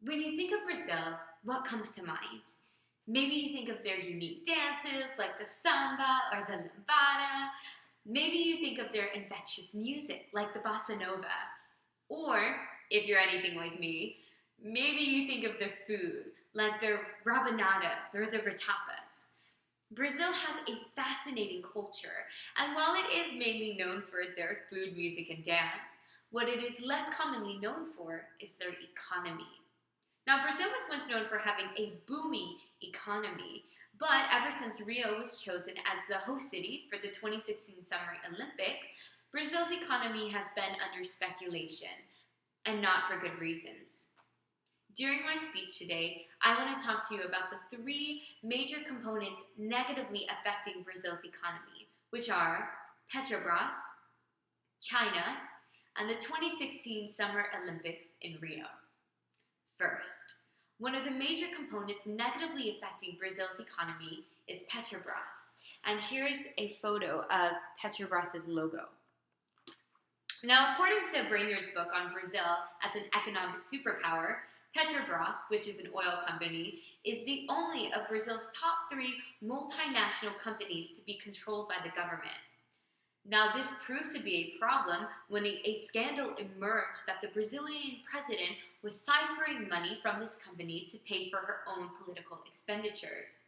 When you think of Brazil, what comes to mind? Maybe you think of their unique dances like the samba or the lambada. Maybe you think of their infectious music like the bossa nova. Or, if you're anything like me, maybe you think of their food like their rabanadas or their retapas. Brazil has a fascinating culture, and while it is mainly known for their food, music, and dance, what it is less commonly known for is their economy. Now, Brazil was once known for having a booming economy, but ever since Rio was chosen as the host city for the 2016 Summer Olympics, Brazil's economy has been under speculation, and not for good reasons. During my speech today, I want to talk to you about the three major components negatively affecting Brazil's economy, which are Petrobras, China, and the 2016 Summer Olympics in Rio. First, one of the major components negatively affecting Brazil's economy is Petrobras, and here's a photo of Petrobras' logo. Now, according to Brainerd's book on Brazil as an economic superpower, Petrobras, which is an oil company, is the only of Brazil's top 3 multinational companies to be controlled by the government. Now, this proved to be a problem when a scandal emerged that the Brazilian president was ciphering money from this company to pay for her own political expenditures.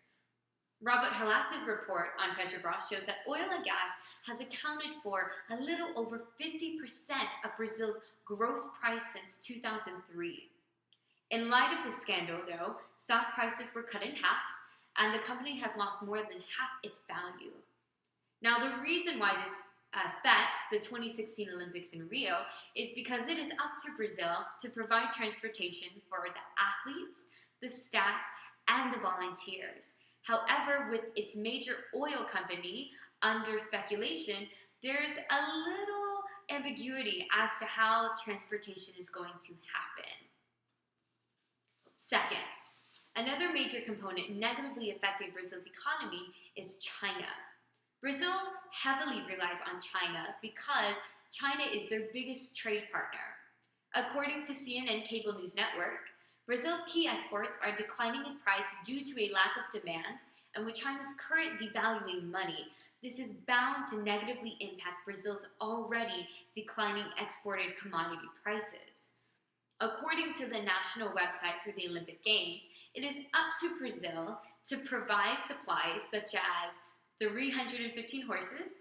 Robert Halas's report on Petrobras shows that oil and gas has accounted for a little over 50% of Brazil's gross price since 2003. In light of this scandal, though, stock prices were cut in half, and the company has lost more than half its value. Now, the reason why this affects the 2016 Olympics in Rio is because it is up to Brazil to provide transportation for the athletes, the staff, and the volunteers. However, with its major oil company under speculation, there's a little ambiguity as to how transportation is going to happen. Second, another major component negatively affecting Brazil's economy is China. Brazil heavily relies on China because China is their biggest trade partner. According to CNN Cable News Network, Brazil's key exports are declining in price due to a lack of demand, and with China's current devaluing money, this is bound to negatively impact Brazil's already declining exported commodity prices. According to the national website for the Olympic Games, it is up to Brazil to provide supplies such as 315 horses,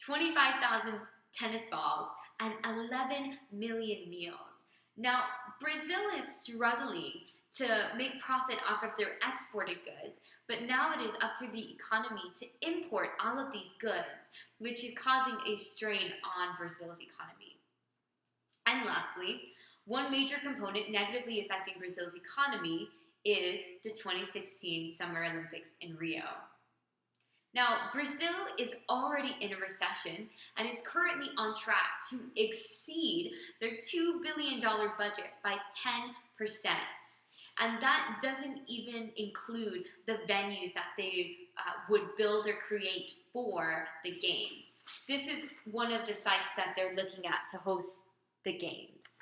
25,000 tennis balls, and 11 million meals. Now, Brazil is struggling to make profit off of their exported goods, but now it is up to the economy to import all of these goods, which is causing a strain on Brazil's economy. And lastly, one major component negatively affecting Brazil's economy is the 2016 Summer Olympics in Rio. Now, Brazil is already in a recession and is currently on track to exceed their $2 billion budget by 10%. And that doesn't even include the venues that they would build or create for the games. This is one of the sites that they're looking at to host the games.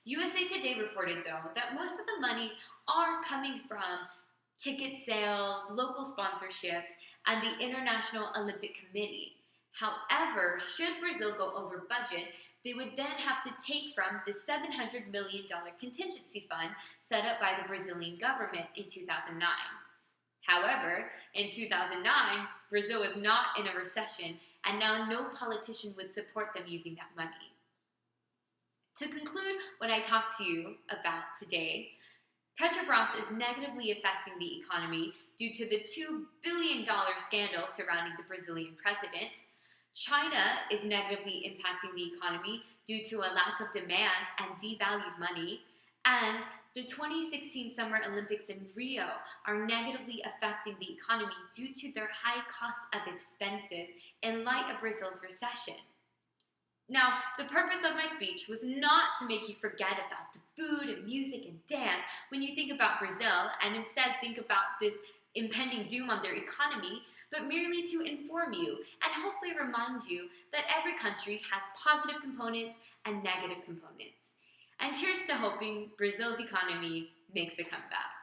USA Today reported, though, that most of the monies are coming from ticket sales, local sponsorships, and the International Olympic Committee. However, should Brazil go over budget, they would then have to take from the $700 million contingency fund set up by the Brazilian government in 2009. However, in 2009, Brazil was not in a recession, and now no politician would support them using that money. To conclude what I talked to you about today, Petrobras is negatively affecting the economy due to the $2 billion scandal surrounding the Brazilian president. China is negatively impacting the economy due to a lack of demand and devalued money. And the 2016 Summer Olympics in Rio are negatively affecting the economy due to their high cost of expenses in light of Brazil's recession. Now, the purpose of my speech was not to make you forget about the food and music and dance when you think about Brazil, and instead think about this impending doom on their economy, but merely to inform you and hopefully remind you that every country has positive components and negative components. And here's to hoping Brazil's economy makes a comeback.